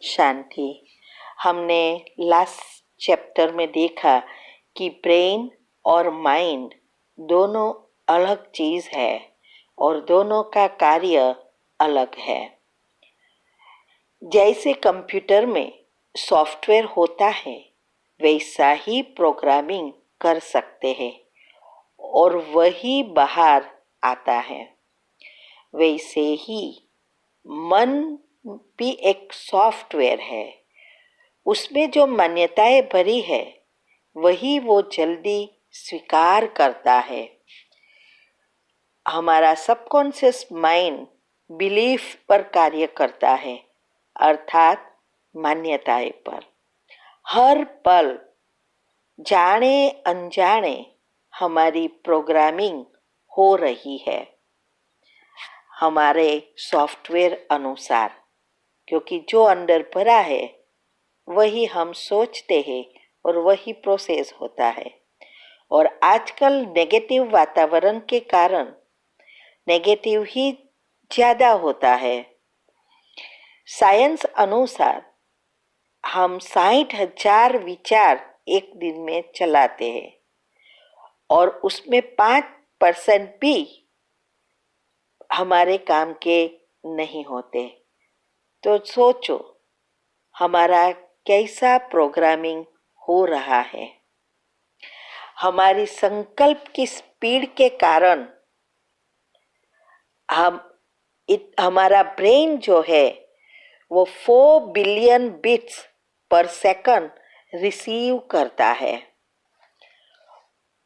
शांति। हमने last chapter में देखा कि ब्रेन और माइंड दोनों अलग चीज़ है और दोनों का कार्य अलग है। जैसे कंप्यूटर में सॉफ्टवेयर होता है वैसा ही प्रोग्रामिंग कर सकते हैं और वही बाहर आता है। वैसे ही मन भी एक सॉफ्टवेयर है, उसमें जो मान्यताएं भरी है वही वो जल्दी स्वीकार करता है। हमारा सबकॉन्शियस माइंड बिलीफ पर कार्य करता है, अर्थात मान्यताएं पर। हर पल जाने अनजाने हमारी प्रोग्रामिंग हो रही है हमारे सॉफ्टवेयर अनुसार, क्योंकि जो अंदर भरा है वही हम सोचते हैं और वही प्रोसेस होता है। और आजकल नेगेटिव वातावरण के कारण नेगेटिव ही ज़्यादा होता है। साइंस अनुसार हम 60,000 विचार एक दिन में चलाते हैं और उसमें 5% भी हमारे काम के नहीं होते। तो सोचो हमारा कैसा प्रोग्रामिंग हो रहा है। हमारी संकल्प की स्पीड के कारण हमारा ब्रेन जो है वो 4 बिलियन बिट्स पर सेकंड रिसीव करता है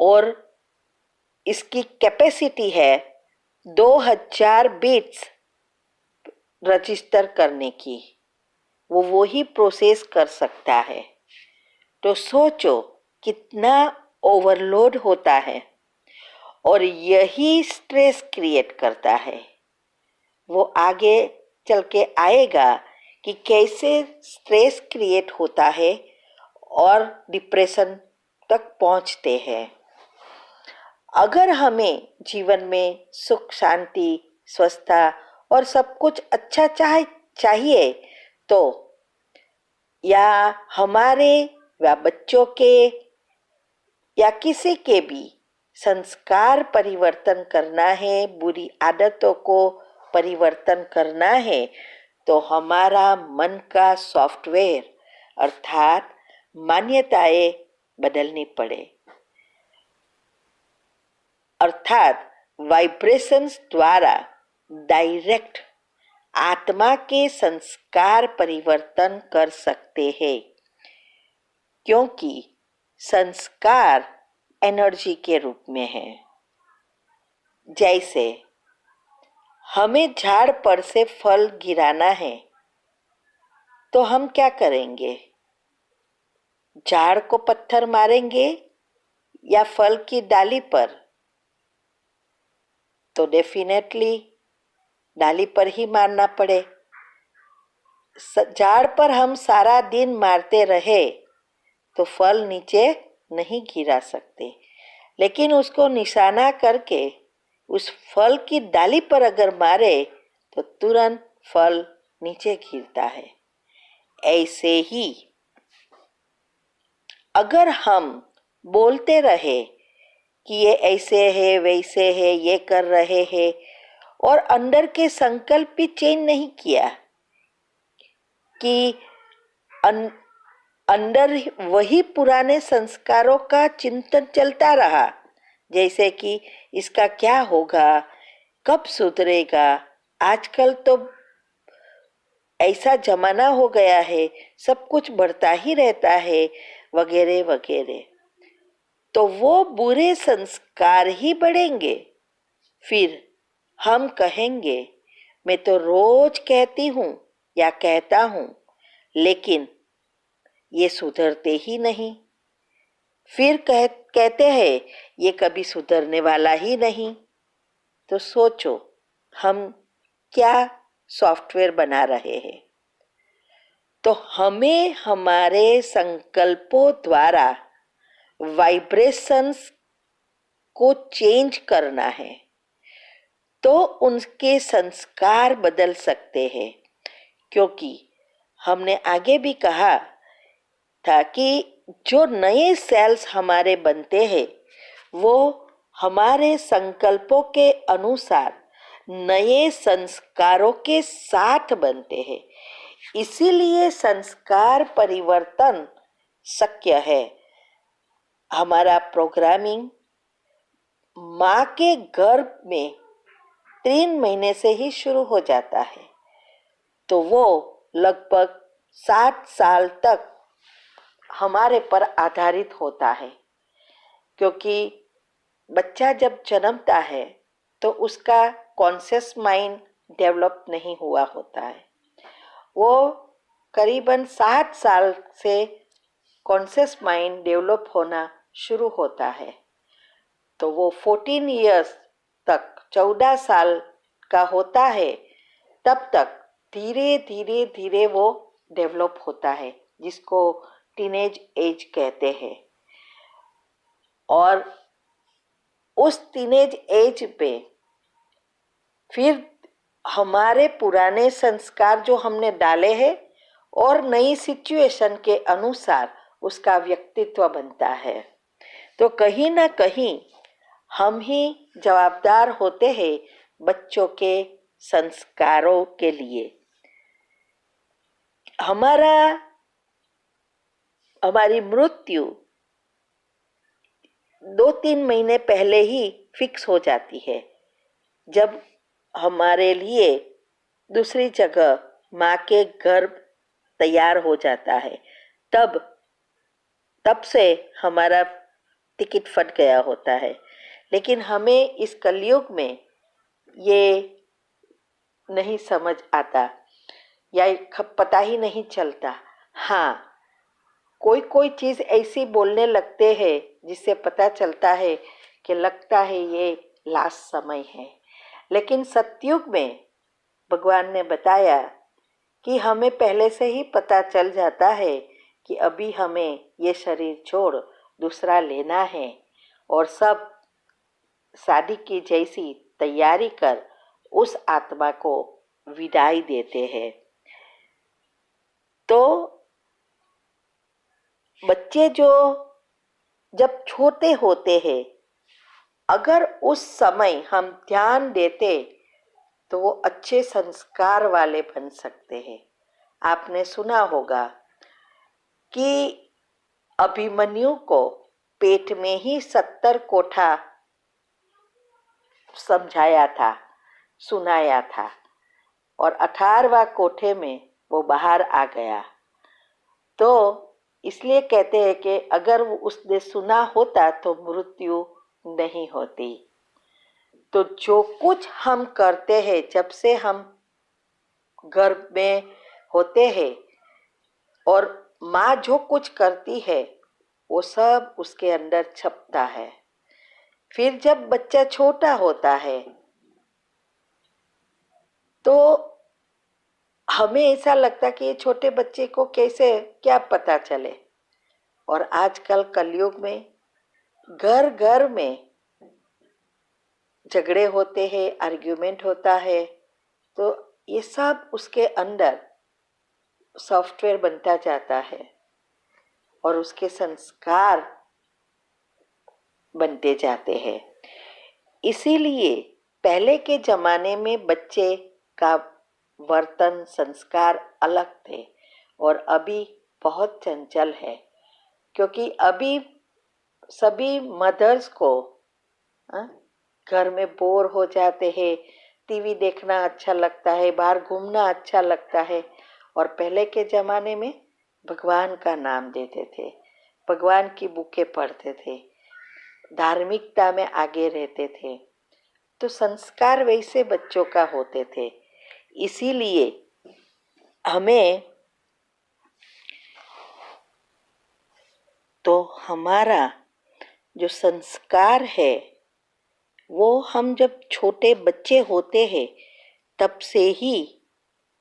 और इसकी कैपेसिटी है 2000 बिट्स रजिस्टर करने की। वो ही प्रोसेस कर सकता है। तो सोचो कितना ओवरलोड होता है और यही स्ट्रेस क्रिएट करता है। वो आगे चल के आएगा कि कैसे स्ट्रेस क्रिएट होता है और डिप्रेशन तक पहुंचते हैं। अगर हमें जीवन में सुख, शांति, स्वस्थता और सब कुछ अच्छा चाहिए तो या हमारे या बच्चों के या किसी के भी संस्कार परिवर्तन करना है, बुरी आदतों को परिवर्तन करना है, तो हमारा मन का सॉफ्टवेयर अर्थात मान्यताएं बदलनी पड़े। अर्थात वाइब्रेशंस द्वारा डायरेक्ट आत्मा के संस्कार परिवर्तन कर सकते हैं, क्योंकि संस्कार एनर्जी के रूप में है। जैसे हमें झाड़ पर से फल गिराना है तो हम क्या करेंगे? झाड़ को पत्थर मारेंगे या फल की डाली पर? तो डेफिनेटली डाली पर ही मारना पड़े। झाड़ पर हम सारा दिन मारते रहे तो फल नीचे नहीं गिरा सकते, लेकिन उसको निशाना करके उस फल की डाली पर अगर मारे तो तुरंत फल नीचे गिरता है। ऐसे ही अगर हम बोलते रहे कि ये ऐसे है, वैसे है, ये कर रहे हैं और अंदर के संकल्प भी चेंज नहीं किया कि अंदर वही पुराने संस्कारों का चिंतन चलता रहा, जैसे कि इसका क्या होगा, कब सुधरेगा। आजकल तो ऐसा जमाना हो गया है, सब कुछ बढ़ता ही रहता है वगैरह वगैरह। तो वो बुरे संस्कार ही बढ़ेंगे। फिर हम कहेंगे मैं तो रोज कहती हूँ या कहता हूँ, लेकिन ये सुधरते ही नहीं। फिर कहते हैं ये कभी सुधरने वाला ही नहीं। तो सोचो हम क्या सॉफ्टवेयर बना रहे हैं। तो हमें हमारे संकल्पों द्वारा वाइब्रेशंस को चेंज करना है, तो उनके संस्कार बदल सकते हैं, क्योंकि हमने आगे भी कहा था कि जो नए सेल्स हमारे बनते हैं वो हमारे संकल्पों के अनुसार नए संस्कारों के साथ बनते हैं। इसीलिए संस्कार परिवर्तन शक्य है। हमारा प्रोग्रामिंग माँ के गर्भ में 3 महीने से ही शुरू हो जाता है, तो वो लगभग 60 साल तक हमारे पर आधारित होता है। क्योंकि बच्चा जब जन्मता है तो उसका कॉन्शियस माइंड डेवलप नहीं हुआ होता है। वो करीबन 60 साल से कॉन्शियस माइंड डेवलप होना शुरू होता है। तो वो 14 इयर्स तक 14 साल का होता है, तब तक धीरे धीरे धीरे वो डेवलप होता है, जिसको टीनेज एज कहते हैं। और उस टीनेज एज पे फिर हमारे पुराने संस्कार जो हमने डाले हैं और नई सिचुएशन के अनुसार उसका व्यक्तित्व बनता है। तो कहीं ना कहीं हम ही जवाबदार होते हैं बच्चों के संस्कारों के लिए। हमारी मृत्यु 2-3 महीने पहले ही फिक्स हो जाती है। जब हमारे लिए दूसरी जगह माँ के गर्भ तैयार हो जाता है, तब से हमारा टिकट फट गया होता है। लेकिन हमें इस कलयुग में ये नहीं समझ आता या पता ही नहीं चलता। हाँ, कोई चीज़ ऐसी बोलने लगते हैं जिससे पता चलता है कि लगता है ये लास्ट समय है। लेकिन सतयुग में भगवान ने बताया कि हमें पहले से ही पता चल जाता है कि अभी हमें ये शरीर छोड़ दूसरा लेना है, और सब शादी की जैसी तैयारी कर उस आत्मा को विदाई देते हैं। तो बच्चे जो जब छोटे होते हैं, अगर उस समय हम ध्यान देते तो वो अच्छे संस्कार वाले बन सकते हैं। आपने सुना होगा कि अभिमन्यु को पेट में ही 70 कोठा समझाया था, सुनाया था, और 18वां कोठे में वो बाहर आ गया। तो इसलिए कहते हैं कि अगर उसने सुना होता तो मृत्यु नहीं होती। तो जो कुछ हम करते हैं जब से हम गर्भ में होते हैं, और माँ जो कुछ करती है वो सब उसके अंदर छपता है। फिर जब बच्चा छोटा होता है तो हमें ऐसा लगता कि ये छोटे बच्चे को कैसे क्या पता चले। और आजकल कलयुग में घर घर में झगड़े होते हैं, आर्ग्यूमेंट होता है, तो ये सब उसके अंदर सॉफ्टवेयर बनता जाता है और उसके संस्कार बनते जाते हैं। इसीलिए पहले के जमाने में बच्चे का वर्तन संस्कार अलग थे और अभी बहुत चंचल है। क्योंकि अभी सभी मदर्स को घर में बोर हो जाते हैं, टीवी देखना अच्छा लगता है, बाहर घूमना अच्छा लगता है। और पहले के ज़माने में भगवान का नाम देते थे, भगवान की बुकें पढ़ते थे, धार्मिकता में आगे रहते थे। तो संस्कार वैसे बच्चों का होते थे। इसीलिए हमें तो हमारा जो संस्कार है वो हम जब छोटे बच्चे होते हैं तब से ही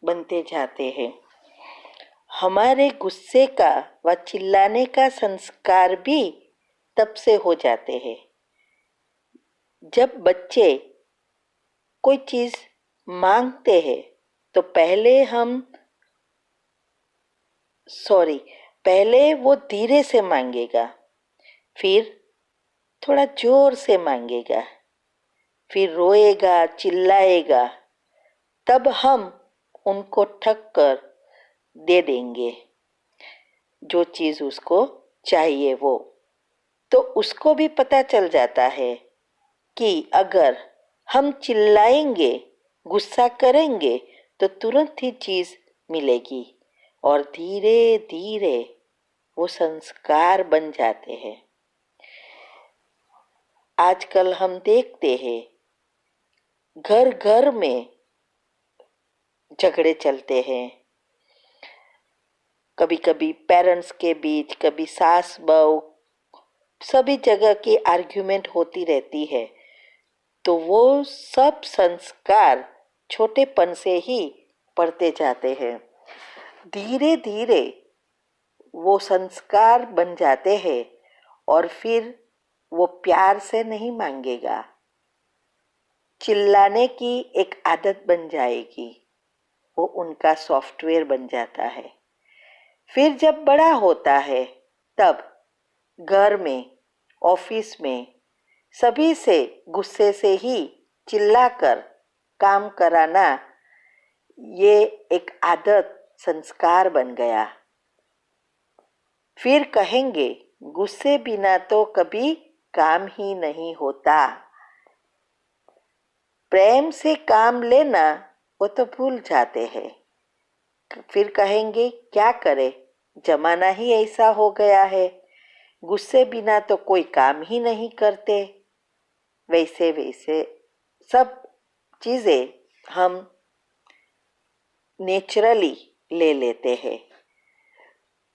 बनते जाते हैं। हमारे गुस्से का व चिल्लाने का संस्कार भी तब से हो जाते हैं। जब बच्चे कोई चीज़ मांगते हैं तो पहले हम पहले वो धीरे से मांगेगा, फिर थोड़ा जोर से मांगेगा, फिर रोएगा, चिल्लाएगा, तब हम उनको ठग कर दे देंगे जो चीज़ उसको चाहिए वो। तो उसको भी पता चल जाता है कि अगर हम चिल्लाएंगे, गुस्सा करेंगे तो तुरंत ही चीज़ मिलेगी, और धीरे धीरे वो संस्कार बन जाते हैं। आजकल हम देखते हैं घर घर में झगड़े चलते हैं, कभी कभी पेरेंट्स के बीच, कभी सास बहू, सभी जगह की आर्ग्यूमेंट होती रहती है। तो वो सब संस्कार छोटेपन से ही पढ़ते जाते हैं। धीरे धीरे वो संस्कार बन जाते हैं और फिर वो प्यार से नहीं मांगेगा, चिल्लाने की एक आदत बन जाएगी, वो उनका सॉफ्टवेयर बन जाता है। फिर जब बड़ा होता है तब घर में, ऑफिस में सभी से गुस्से से ही चिल्लाकर काम कराना, ये एक आदत, संस्कार बन गया। फिर कहेंगे गुस्से बिना तो कभी काम ही नहीं होता। प्रेम से काम लेना वो तो भूल जाते हैं। फिर कहेंगे क्या करे, जमाना ही ऐसा हो गया है, गुस्से बिना तो कोई काम ही नहीं करते। वैसे वैसे सब चीज़ें हम नेचुरली ले लेते हैं।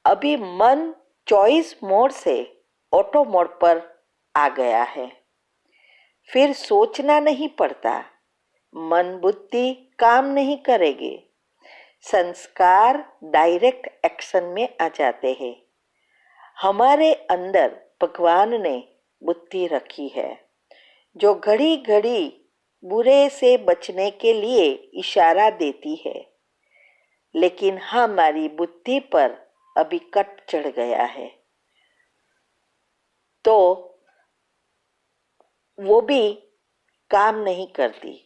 अभी मन चॉइस मोड से ऑटो मोड पर आ गया है। फिर सोचना नहीं पड़ता, मन बुद्धि काम नहीं करेगी, संस्कार डायरेक्ट एक्शन में आ जाते हैं। हमारे अंदर भगवान ने बुद्धि रखी है जो घड़ी घड़ी बुरे से बचने के लिए इशारा देती है, लेकिन हमारी बुद्धि पर अभी कट चढ़ गया है, तो वो भी काम नहीं करती।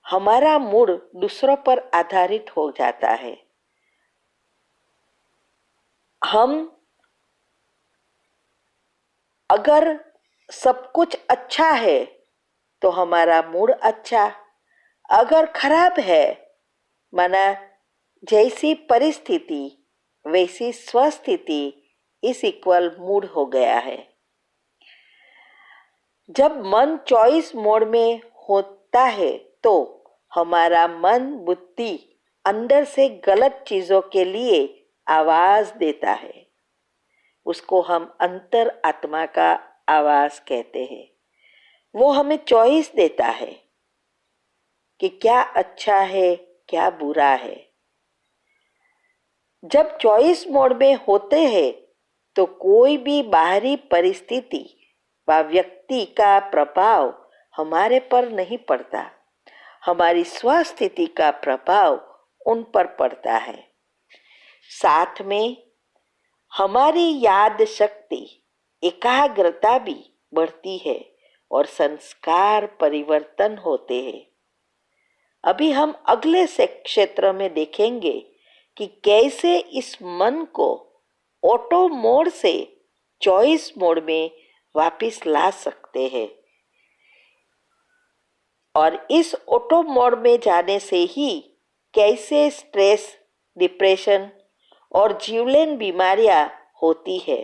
हमारा मूड दूसरों पर आधारित हो जाता है। हम अगर सब कुछ अच्छा है तो हमारा मूड अच्छा, अगर खराब है माना जैसी परिस्थिति वैसी स्वस्थिति इस इक्वल मूड हो गया है। जब मन चॉइस मोड में होता है तो हमारा मन बुद्धि अंदर से गलत चीजों के लिए आवाज देता है। उसको हम अंतर आत्मा का आवाज कहते हैं। वो हमें चॉइस देता है कि क्या अच्छा है, क्या बुरा है। जब चॉइस मोड में होते हैं तो कोई भी बाहरी परिस्थिति व व्यक्ति का प्रभाव हमारे पर नहीं पड़ता, हमारी स्वस्थिति का प्रभाव उन पर पड़ता है। साथ में हमारी याद शक्ति, एकाग्रता भी बढ़ती है और संस्कार परिवर्तन होते हैं। अभी हम अगले से क्षेत्र में देखेंगे कि कैसे इस मन को ऑटो मोड से चॉइस मोड में वापस ला सकते हैं, और इस ऑटो मोड में जाने से ही कैसे स्ट्रेस, डिप्रेशन और जीवलेन बीमारियां होती है,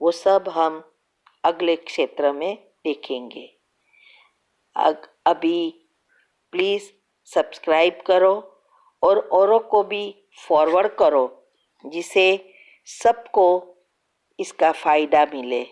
वो सब हम अगले क्षेत्र में देखेंगे। अभी प्लीज़ सब्सक्राइब करो और औरों को भी फॉरवर्ड करो, जिससे सबको इसका फ़ायदा मिले।